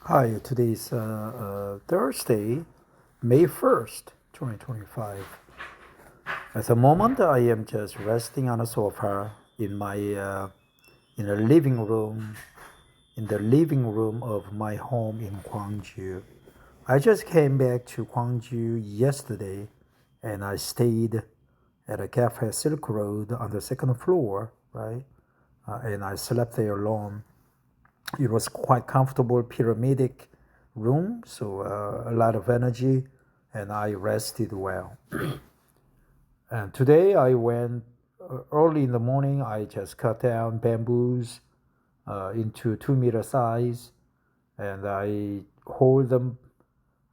Hi, today is Thursday, May 1st, 2025. At the moment, I am just resting on a sofa in my in the living room, in the living room of my home in Gwangju. I just came back to Gwangju yesterday, and I stayed at a cafe Silk Road on the second floor, right? And I slept there alone. It was quite comfortable, pyramidic room, so a lot of energy, and I rested well. And today I went early in the morning. I just cut down bamboos into 2 meter size, and I hold them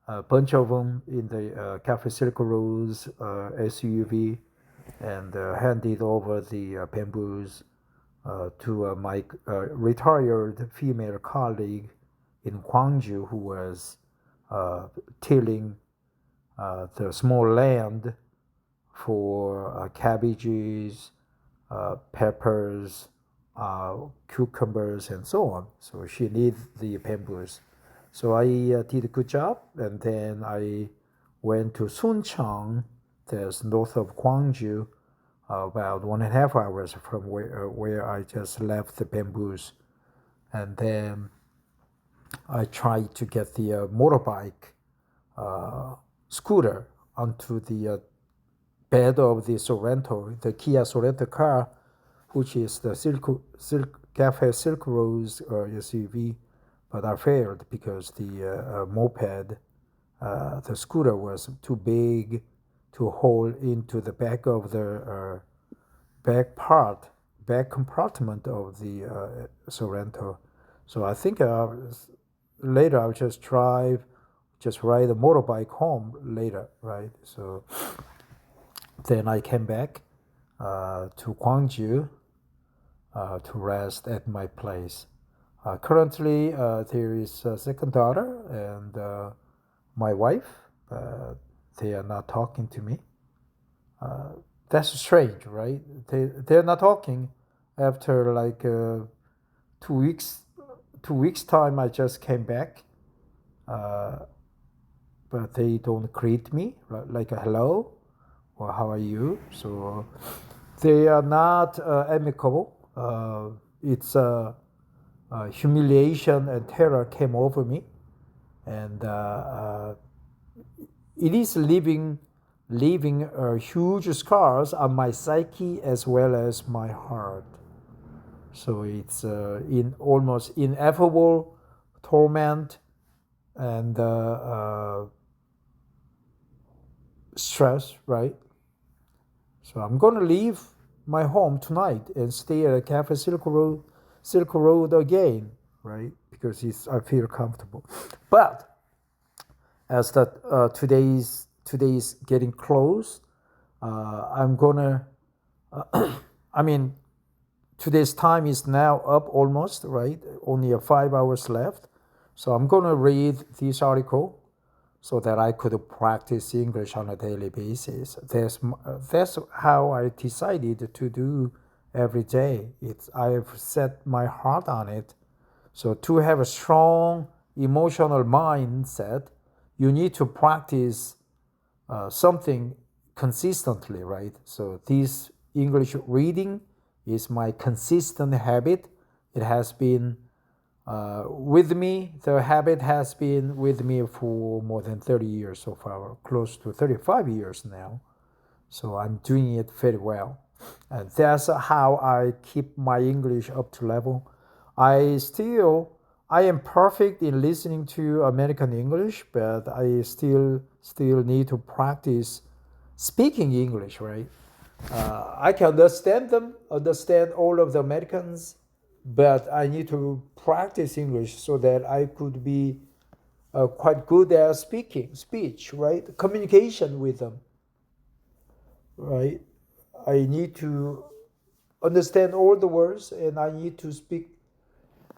a bunch of them in the Cafe Silk Road's SUV and handed over the bamboos to my retired female colleague in Gwangju who was tilling the small land for cabbages, peppers, cucumbers, and so on. So she needs the bamboos. So I did a good job, and then I went to Suncheon, that's north of Gwangju, about 1.5 hours from where I just left the bamboos. And then I tried to get the motorbike scooter onto the bed of the Sorento, the Kia Sorento car, which is the Cafe Silk Road's SUV, but I failed because the moped, the scooter was too big to hold into the back of the back compartment of the Sorento. So I think later I'll just ride a motorbike home later, right? So then I came back to Gwangju to rest at my place. Currently, there is a second daughter and my wife. They are not talking to me. That's strange, right? They're not talking after like 2 weeks. 2 weeks time, I just came back, but they don't greet me like a hello or how are you. So they are not amicable. It's humiliation and terror came over me, and it is leaving huge scars on my psyche as well as my heart. So it's in almost ineffable torment and stress, right? So I'm gonna leave my home tonight and stay at a Cafe Silk Road again, right? Because I feel comfortable. But as that today's getting close, I'm gonna. I mean, today's time is now up almost, right? Only 5 hours left. So I'm going to read this article so that I could practice English on a daily basis. That's how I decided to do every day. I've set my heart on it. So to have a strong emotional mindset, you need to practice something consistently, right? So this English reading is my consistent habit. It has been with me. The habit has been with me for more than 30 years so far, close to 35 years now. So I'm doing it very well. And that's how I keep my English up to level. I still I am perfect in listening to American English, but I still need to practice speaking English, right? I can understand them, understand all of the Americans, but I need to practice English so that I could be quite good at speech, right? Communication with them, right? I need to understand all the words and I need to speak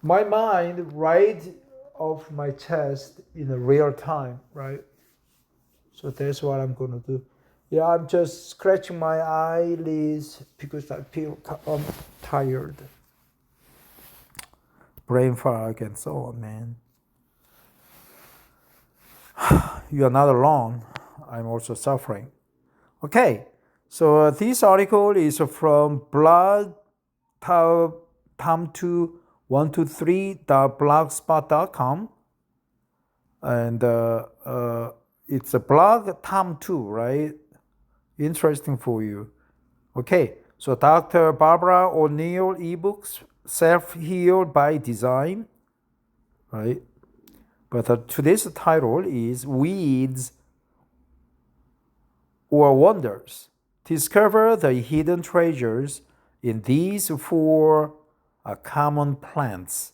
my mind right off my chest in a real time, right? So that's what I'm gonna do. Yeah, I'm just scratching my eyelids because I feel tired, brain fog, and so on, man. You are not alone. I'm also suffering. Okay, so this article is from blog tom2123.blogspot.com, and it's a blog tom2, right? Interesting for you. Okay, so Dr. Barbara O'Neill ebooks, Self-Heal by Design, right? But today's title is Weeds or Wonders. Discover the hidden treasures in these four common plants,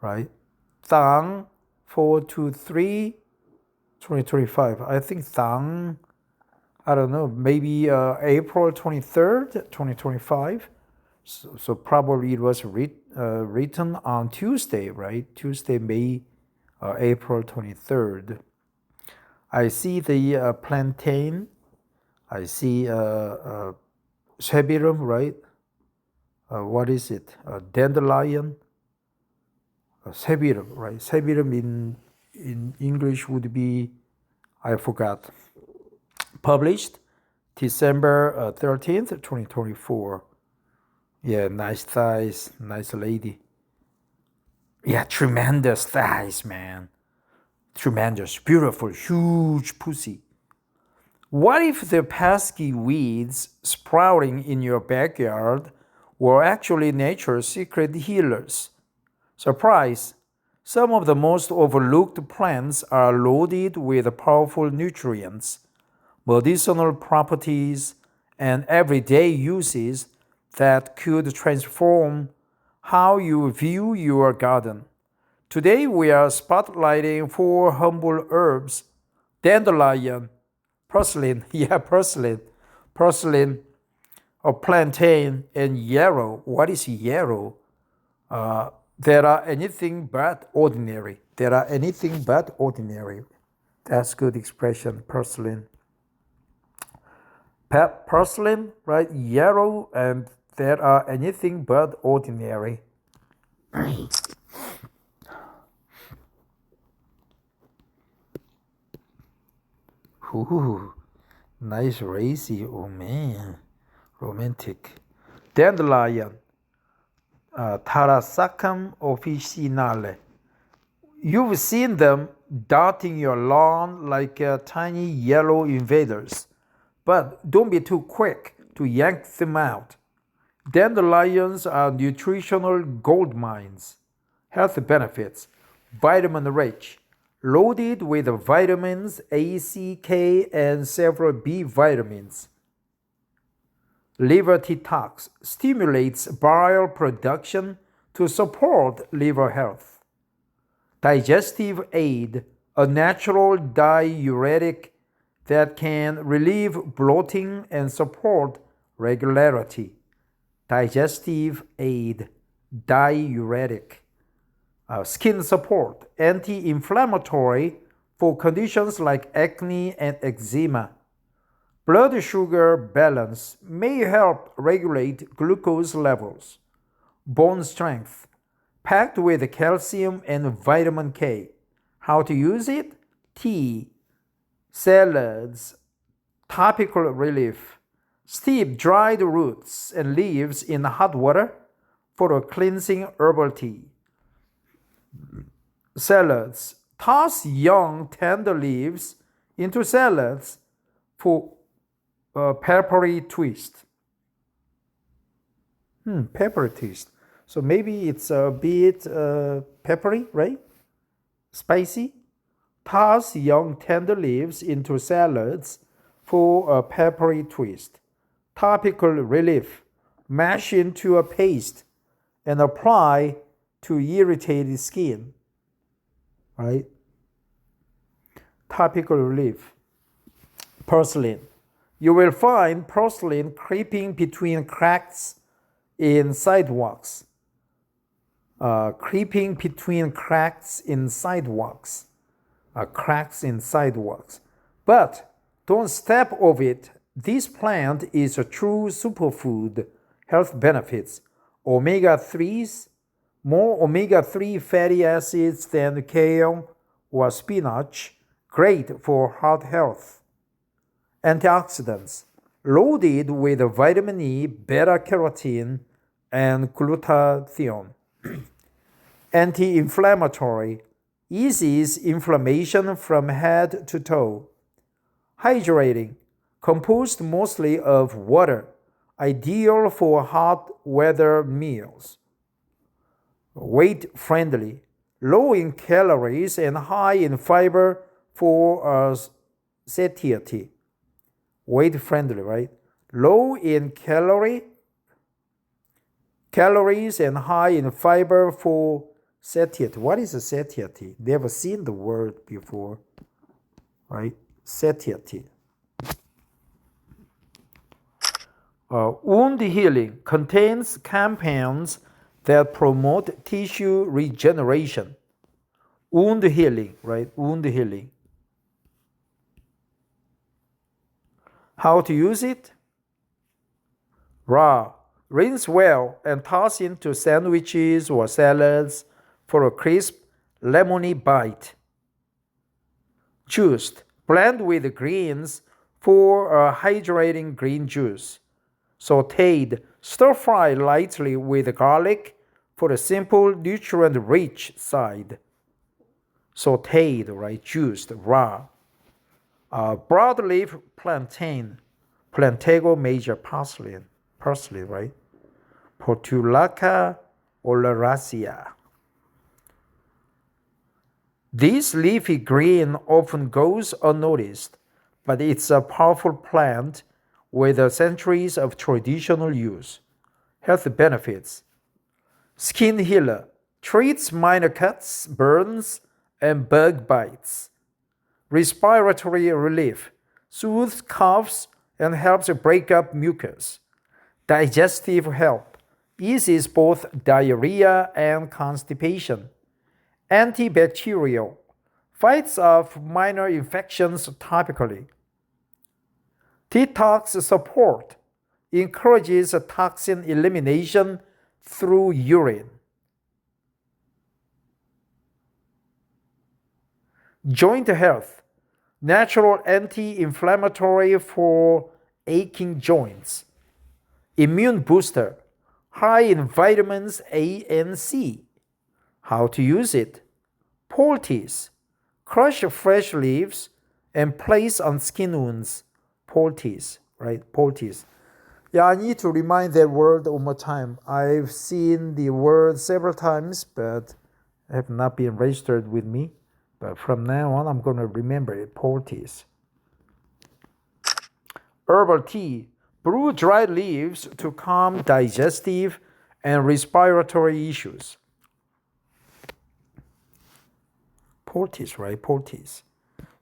right? Thang 423-2025. I think Thang, I don't know, maybe April 23rd, 2025. So probably it was written on Tuesday, right? Tuesday, April 23rd. I see the plantain. I see sebirum, right? What is it? Dandelion. Sebirum, right? Sebirum in English would be, I forgot. Published December 13th, 2024. Yeah, nice thighs, nice lady. Yeah, tremendous thighs, man. Tremendous, beautiful, huge pussy. What if the pesky weeds sprouting in your backyard were actually nature's secret healers? Surprise! Some of the most overlooked plants are loaded with powerful nutrients, medicinal properties, and everyday uses that could transform how you view your garden. Today we are spotlighting four humble herbs: dandelion, purslane, purslane, or plantain, and yarrow. What is yarrow? That are anything but ordinary. That's good expression, purslane. Purslane, right? Yarrow, and that are anything but ordinary. Ooh, nice racy. Oh man, romantic. Dandelion, Tarasacum officinale. You've seen them dotting your lawn like tiny yellow invaders, but don't be too quick to yank them out. Dandelions are nutritional gold mines. Health benefits: vitamin rich, loaded with vitamins A, C, K, and several B vitamins. Liver detox, stimulates bile production to support liver health. Digestive aid, a natural diuretic that can relieve bloating and support regularity. Digestive aid, diuretic. Skin support, anti-inflammatory for conditions like acne and eczema. Blood sugar balance, may help regulate glucose levels. Bone strength, packed with calcium and vitamin K. How to use it? Tea, salads, topical relief. Steep dried roots and leaves in hot water for a cleansing herbal tea. Salads, toss young tender leaves into salads for a peppery twist. Peppery twist. So maybe it's a bit peppery, right? Spicy. Toss young tender leaves into salads for a peppery twist. Topical relief. Mash into a paste and apply to irritated skin. Right? Topical relief. Purslane. You will find purslane creeping between cracks in sidewalks. Cracks in sidewalks. But don't step over it. This plant is a true superfood. Health benefits: omega-3s, more omega-3 fatty acids than kale, or spinach, great for heart health. Antioxidants, loaded with vitamin E, beta-carotene, and glutathione. Anti-inflammatory, eases inflammation from head to toe. Hydrating, composed mostly of water, ideal for hot weather meals. Weight-friendly, low in calories and high in fiber for satiety. Weight-friendly, right? Low in calories and high in fiber for satiety. What is a satiety? Never seen the word before, right? Satiety. Wound healing contains compounds that promote tissue regeneration. Wound healing, right? Wound healing. How to use it? Raw. Rinse well and toss into sandwiches or salads for a crisp, lemony bite. Juiced. Blend with greens for a hydrating green juice. Sauteed. Stir-fry lightly with garlic for a simple, nutrient-rich side. Sauteed, right? Juiced, raw. Broadleaf plantain. Plantago major parsley, right? Portulaca oleracea. This leafy green often goes unnoticed, but it's a powerful plant with centuries of traditional use. Health benefits. Skin healer. Treats minor cuts, burns, and bug bites. Respiratory relief. Soothes coughs and helps break up mucus. Digestive help. Eases both diarrhea and constipation. Antibacterial. Fights off minor infections topically. Detox support. Encourages toxin elimination through urine. Joint health. Natural anti-inflammatory for aching joints. Immune booster. High in vitamins A and C. How to use it? Poultice. Crush fresh leaves and place on skin wounds. Poultice, right? Poultice. Yeah, I need to remind that word one more time. I've seen the word several times, but it have not been registered with me. But from now on, I'm going to remember it. Poultice. Herbal tea. Brew dried leaves to calm digestive and respiratory issues. Poultice, right? Poultice.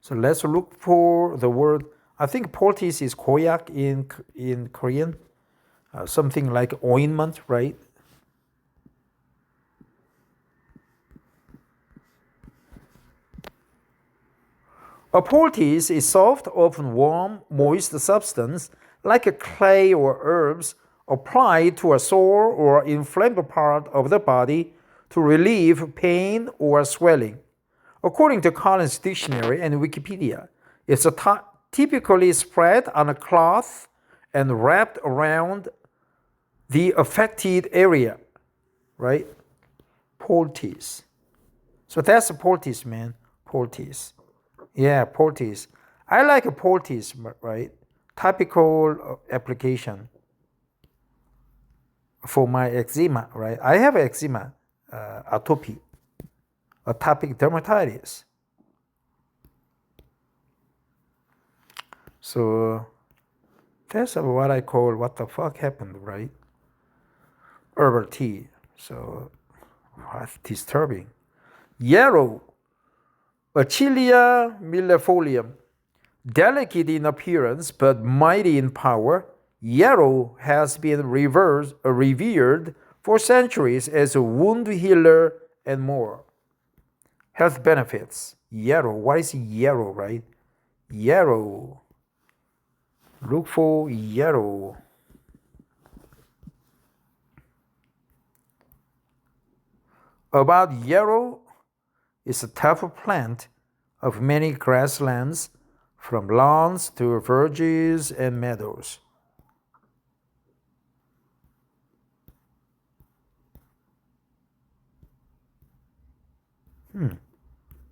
So let's look for the word. I think poultice is koyak in Korean. Something like ointment, right? A poultice is soft, often warm, moist substance like a clay or herbs applied to a sore or inflamed part of the body to relieve pain or swelling. According to Collins Dictionary and Wikipedia, it's typically spread on a cloth and wrapped around the affected area, right? Poultice. So that's a poultice, man. Poultice. Yeah, poultice. I like a poultice, right? Topical application for my eczema, right? I have eczema, atopic dermatitis. So that's what I call what the fuck happened, right? Herbal tea. So that's disturbing. Yarrow, Achillea millefolium. Delicate in appearance but mighty in power, yarrow has been revered for centuries as a wound healer and more. Health benefits. Yarrow. What is yarrow, right? Yarrow. Look for yarrow. About yarrow, it's a tough plant of many grasslands, from lawns to verges and meadows.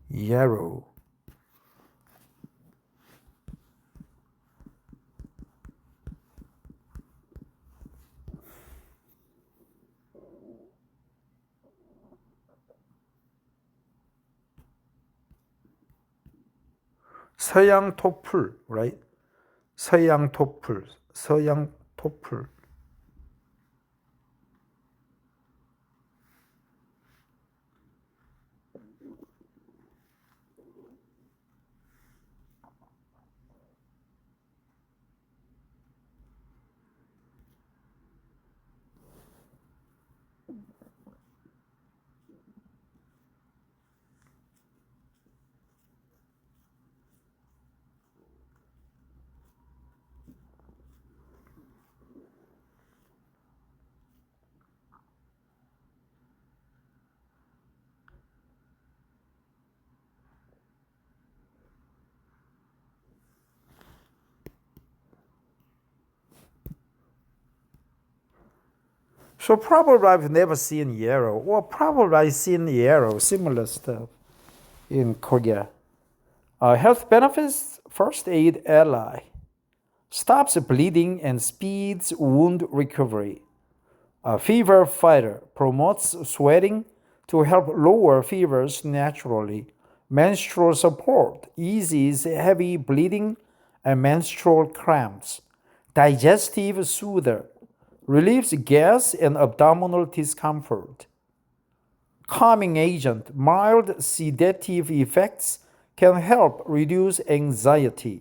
Yarrow. 서양톱풀, right? 서양톱풀. So probably I've never seen yarrow, or probably I've seen yarrow, similar stuff in Korea. Health benefits, first aid ally. Stops bleeding and speeds wound recovery. Fever fighter, promotes sweating to help lower fevers naturally. Menstrual support, eases heavy bleeding and menstrual cramps. Digestive soother, relieves gas and abdominal discomfort. Calming agent, mild sedative effects can help reduce anxiety.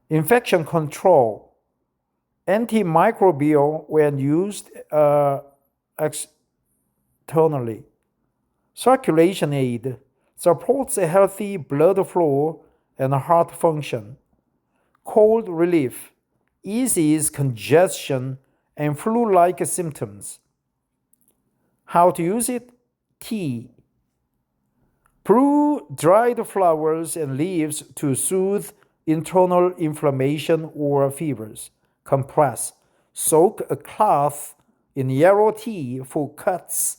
Infection control, antimicrobial when used externally. Circulation aid, supports a healthy blood flow and heart function. Cold relief, eases congestion and flu-like symptoms. How to use it? Tea. Brew dried flowers and leaves to soothe internal inflammation or fevers. Compress. Soak a cloth in yarrow tea for cuts.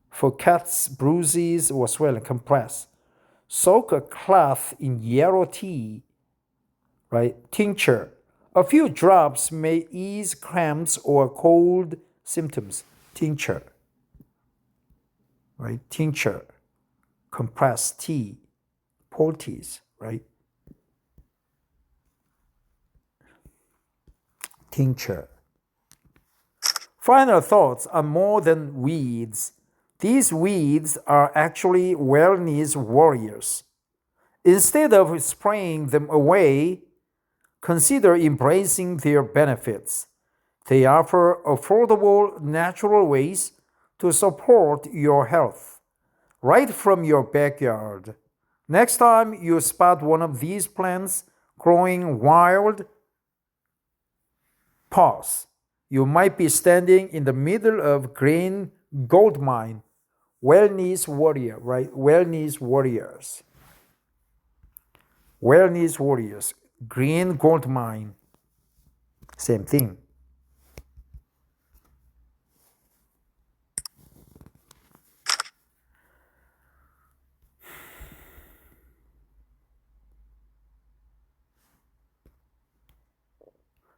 For cuts, bruises, or swelling. Compress. Soak a cloth in yarrow tea, right? Tincture. A few drops may ease cramps or cold symptoms. Tincture, right? Tincture. Compressed tea. Poultice, right? Tincture. Final thoughts are more than weeds. These weeds are actually wellness warriors. Instead of spraying them away, consider embracing their benefits. They offer affordable, natural ways to support your health right from your backyard. Next time you spot one of these plants growing wild, pause. You might be standing in the middle of green gold mine. Wellness warrior, right? Wellness warriors. Wellness warriors. Green gold mine. Same thing.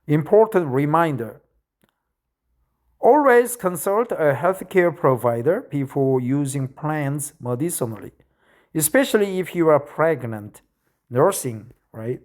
Important reminder. Always consult a healthcare provider before using plants medicinally, especially if you are pregnant, nursing, right?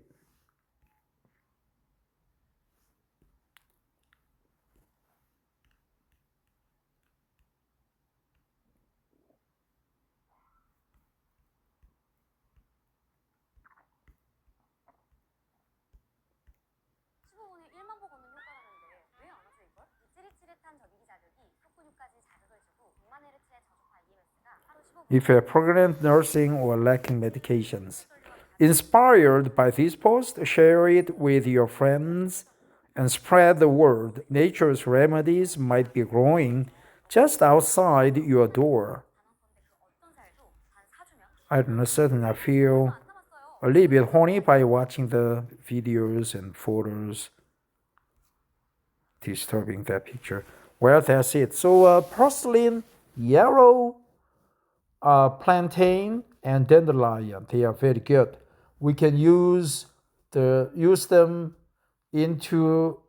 If you're pregnant, nursing, or lacking medications. Inspired by this post, share it with your friends and spread the word. Nature's remedies might be growing just outside your door. I don't know, suddenly I feel a little bit horny by watching the videos and photos disturbing that picture. Well, that's it. So porcelain, yarrow, plantain, and dandelion, they are very good. We can use them into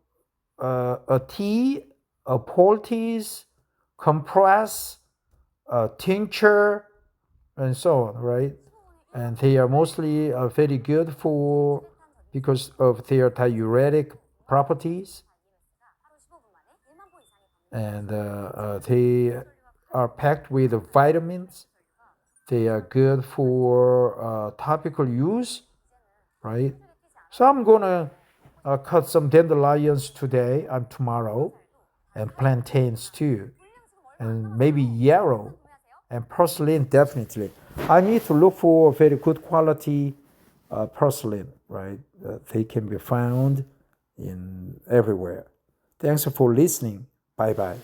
a tea, a poultice, compress, a tincture, and so on, right? And they are mostly very good for because of their diuretic properties, and they are packed with vitamins. They are good for topical use, right? So I'm gonna cut some dandelions today and tomorrow, and plantains too, and maybe yarrow and porcelain definitely. I need to look for very good quality porcelain, right? They can be found in everywhere. Thanks for listening. Bye bye.